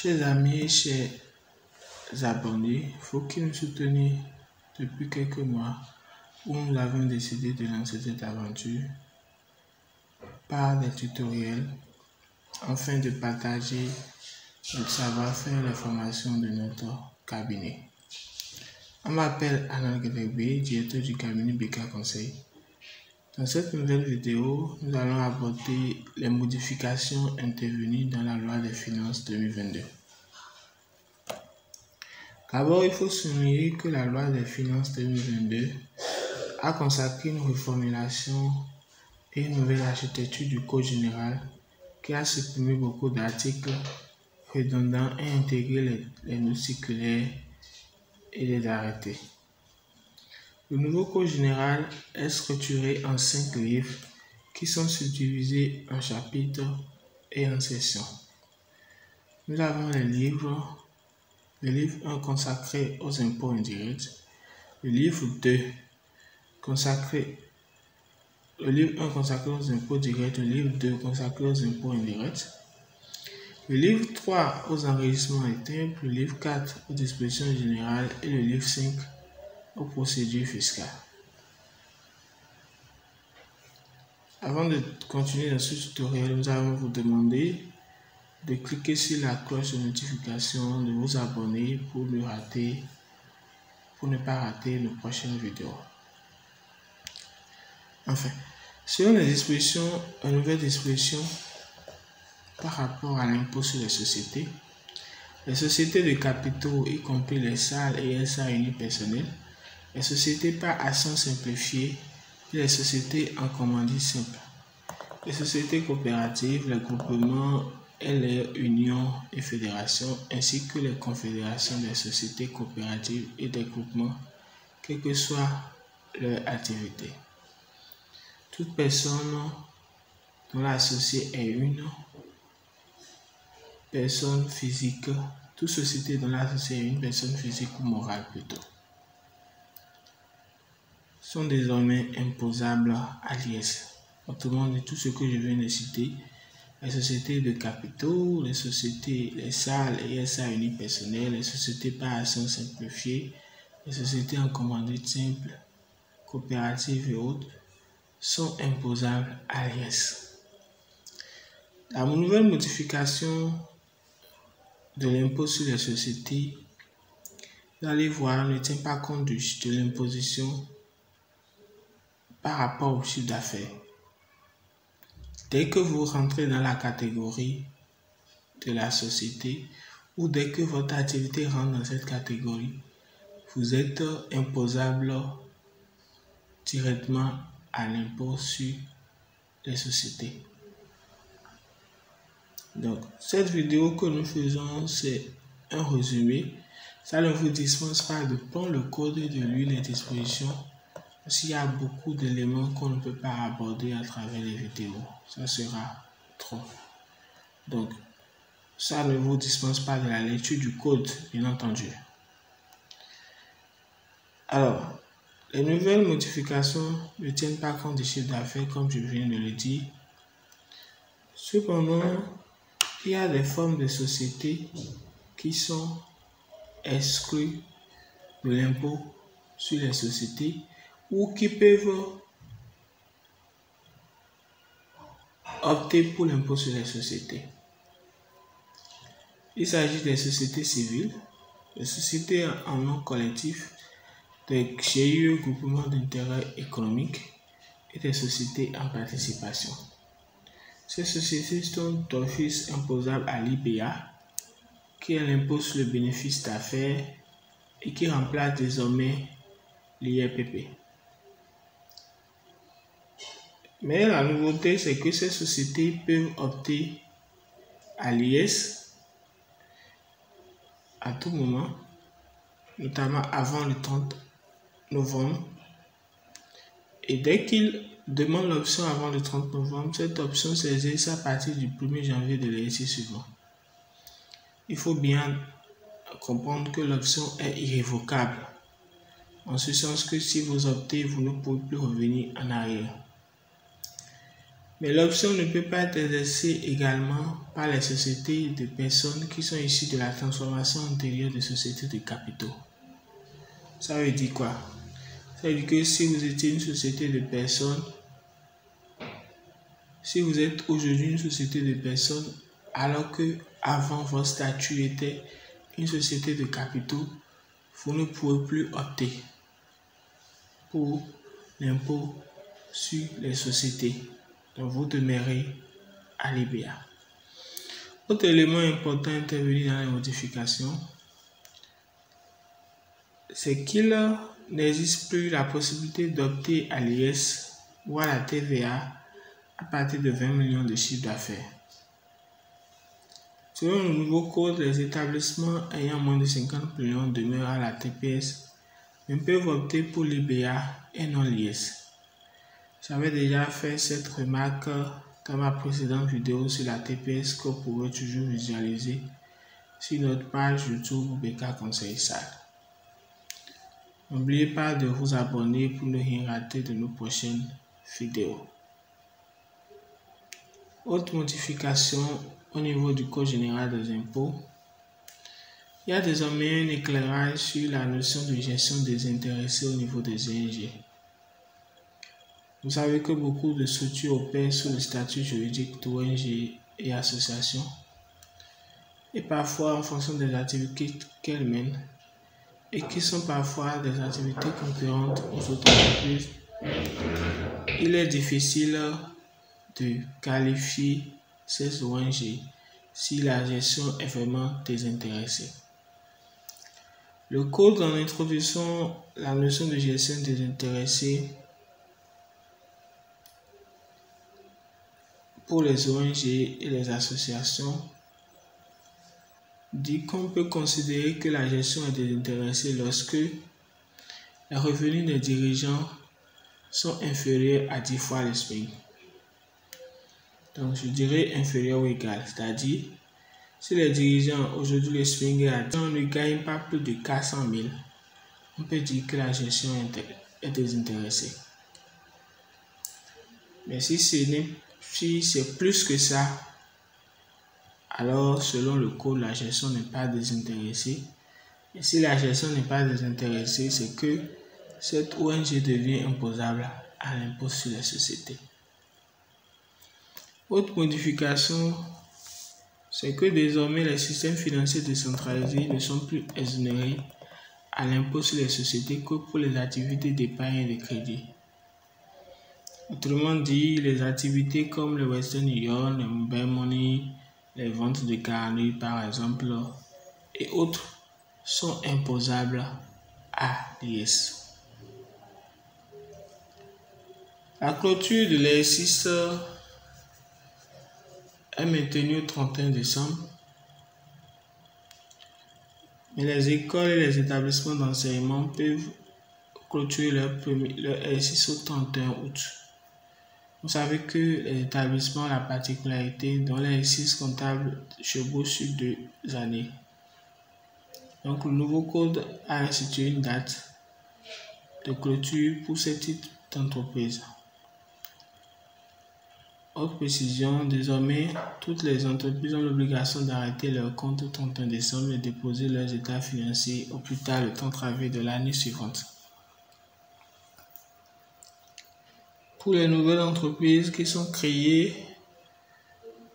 Chers amis, chers abonnés, il faut que nous soutenions depuis quelques mois où nous avons décidé de lancer cette aventure par des tutoriels afin de partager notre savoir-faire et les formations de notre cabinet. On m'appelle Alan Gedegbe, directeur du cabinet BK Conseil. Dans cette nouvelle vidéo, nous allons aborder les modifications intervenues dans la loi des finances 2022. D'abord, il faut souligner que la loi des finances 2022 a consacré une reformulation et une nouvelle architecture du Code général qui a supprimé beaucoup d'articles redondants et intégré les notes circulaires et les arrêtés. Le nouveau Code général est structuré en 5 livres qui sont subdivisés en chapitres et en sections. Nous avons le livre 1 consacré aux impôts indirects, le livre 1 consacré aux impôts directs, le livre 2 consacré aux impôts indirects, le livre 3 aux enregistrements internes, le livre 4 aux dispositions générales et le livre 5 aux procédures fiscales. Avant de continuer dans ce tutoriel, nous allons vous demander de cliquer sur la cloche de notification, de vous abonner pour ne pas rater nos prochaines vidéos. Enfin, selon les nouvelles dispositions par rapport à l'impôt sur les sociétés de capitaux, y compris les SAL et SA unipersonnels, les sociétés par action simplifiée et les sociétés en commandite simple, les sociétés coopératives, les groupements et les unions et fédérations, ainsi que les confédérations des sociétés coopératives et des groupements, quelle que soit leur activité. Toute personne dont l'associé est une personne physique, toute société dont l'associé est une personne physique ou morale plutôt, sont désormais imposables à l'IS. Autrement dit, tout ce que je viens de citer, les sociétés de capitaux, les SAL et SA unipersonnels, les sociétés par action simplifiée, les sociétés en commandite simple, coopératives et autres, sont imposables à l'IS. La nouvelle modification de l'impôt sur les sociétés, vous allez voir, ne tient pas compte de l'imposition par rapport au chiffre d'affaires. Dès que vous rentrez dans la catégorie de la société ou dès que votre activité rentre dans cette catégorie, vous êtes imposable directement à l'impôt sur les sociétés. Donc, cette vidéo que nous faisons, c'est un résumé. Ça ne vous dispense pas de prendre le code et de lire les dispositions. S'il y a beaucoup d'éléments qu'on ne peut pas aborder à travers les vidéos, ça sera trop. Donc, ça ne vous dispense pas de la lecture du code, bien entendu. Alors, les nouvelles modifications ne tiennent pas compte des chiffres d'affaires, comme je viens de le dire. Cependant, il y a des formes de sociétés qui sont exclues de l'impôt sur les sociétés ou qui peuvent opter pour l'impôt sur les sociétés. Il s'agit des sociétés civiles, des sociétés en nom collectif, des GIE, groupements d'intérêt économique, et des sociétés en participation. Ces sociétés sont d'office imposables à l'IBA, qui est l'impôt sur le bénéfice d'affaires et qui remplace désormais l'IRPP. Mais la nouveauté, c'est que ces sociétés peuvent opter à l'IS à tout moment, notamment avant le 30 novembre. Et dès qu'ils demandent l'option avant le 30 novembre, cette option s'exerce à partir du 1er janvier de l'exercice suivant. Il faut bien comprendre que l'option est irrévocable, en ce sens que si vous optez, vous ne pouvez plus revenir en arrière. Mais l'option ne peut pas être exercée également par les sociétés de personnes qui sont issues de la transformation antérieure des sociétés de capitaux. Ça veut dire quoi? Ça veut dire que si vous étiez une société de personnes, si vous êtes aujourd'hui une société de personnes, alors que avant votre statut était une société de capitaux, vous ne pouvez plus opter pour l'impôt sur les sociétés. Donc vous demeurez à l'IBA. Autre élément important intervenu dans les modifications, c'est qu'il n'existe plus la possibilité d'opter à l'IS ou à la TVA à partir de 20 millions de chiffre d'affaires. Selon le nouveau code, les établissements ayant moins de 50 millions demeurent à la TPS, mais peuvent opter pour l'IBA et non l'IS. J'avais déjà fait cette remarque dans ma précédente vidéo sur la TPS que vous pouvez toujours visualiser sur notre page YouTube BK Conseil Salle. N'oubliez pas de vous abonner pour ne rien rater de nos prochaines vidéos. Autre modification au niveau du Code général des impôts, il y a désormais un éclairage sur la notion de gestion désintéressée au niveau des ONG. Vous savez que beaucoup de structures opèrent sous le statut juridique d'ONG et associations, et parfois en fonction des activités qu'elles mènent, et qui sont parfois des activités concurrentes aux autres entreprises. Il est difficile de qualifier ces ONG si la gestion est vraiment désintéressée. Le code, en introduisant la notion de gestion désintéressée pour les ONG et les associations, dit qu'on peut considérer que la gestion est désintéressée lorsque les revenus des dirigeants sont inférieurs à 10 fois le SMIC. Donc je dirais inférieur ou égal, c'est-à-dire si les dirigeants aujourd'hui le SMIC est à 10, on ne gagne pas plus de 400 000, on peut dire que la gestion est désintéressée. Mais si c'est plus que ça, alors selon le code, la gestion n'est pas désintéressée. Et si la gestion n'est pas désintéressée, c'est que cette ONG devient imposable à l'impôt sur les sociétés. Autre modification, c'est que désormais les systèmes financiers décentralisés ne sont plus exonérés à l'impôt sur les sociétés que pour les activités d'épargne et de crédit. Autrement dit, les activités comme le Western Union, le Mobile Money, les ventes de carnet par exemple, et autres sont imposables à l'IS. La clôture de l'exercice est maintenue au 31 décembre, mais les écoles et les établissements d'enseignement peuvent clôturer leur exercice au 31 août. Vous savez que les établissements ont la particularité dont l'exercice comptable chevauche sur 2 années. Donc le nouveau code a institué une date de clôture pour ce type d'entreprise. Autre précision, désormais, toutes les entreprises ont l'obligation d'arrêter leur compte au 31 décembre et de déposer leurs états financiers au plus tard le 30 avril de l'année suivante. Pour les nouvelles entreprises qui sont créées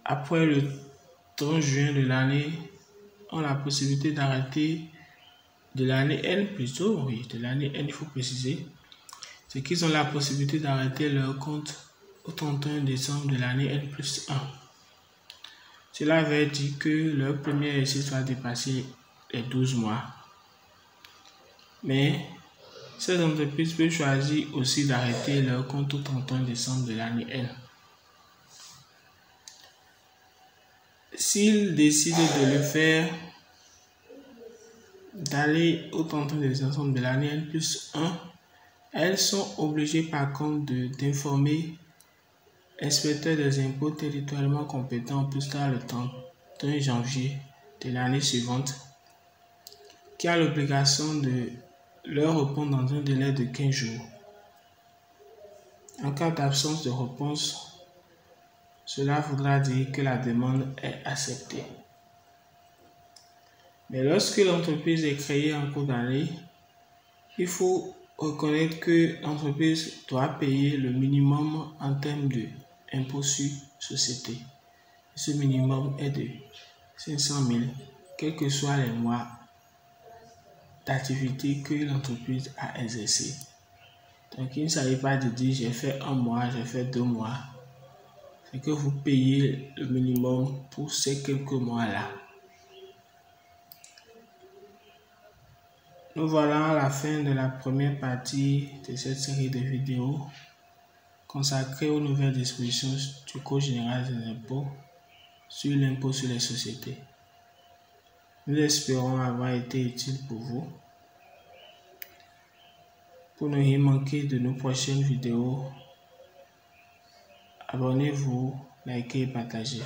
après le 30 juin de l'année, ont la possibilité d'arrêter de l'année N plutôt, oui, de l'année N, il faut préciser, c'est qu'ils ont la possibilité d'arrêter leur compte au 31 décembre de l'année N+1. Cela veut dire que leur premier exercice va dépasser les 12 mois. Mais ces entreprises peuvent choisir aussi d'arrêter leur compte au 31 décembre de l'année N. S'ils décident de le faire, d'aller au 31 décembre de l'année N+1, elles sont obligées par contre d'informer l'inspecteur des impôts territorialement compétent plus tard le 31 janvier de l'année suivante, qui a l'obligation de leur répondre dans un délai de 15 jours. En cas d'absence de réponse, cela voudra dire que la demande est acceptée. Mais lorsque l'entreprise est créée en cours d'année, il faut reconnaître que l'entreprise doit payer le minimum en termes d'impôt sur société. Ce minimum est de 500 000, quels que soient les mois d'activité que l'entreprise a exercé. Donc, il ne s'agit pas de dire j'ai fait 1 mois, j'ai fait 2 mois. C'est que vous payez le minimum pour ces quelques mois-là. Nous voilà à la fin de la première partie de cette série de vidéos consacrée aux nouvelles dispositions du Code général des impôts sur l'impôt sur les sociétés. Nous espérons avoir été utiles pour vous. Pour ne rien manquer de nos prochaines vidéos, abonnez-vous, likez et partagez.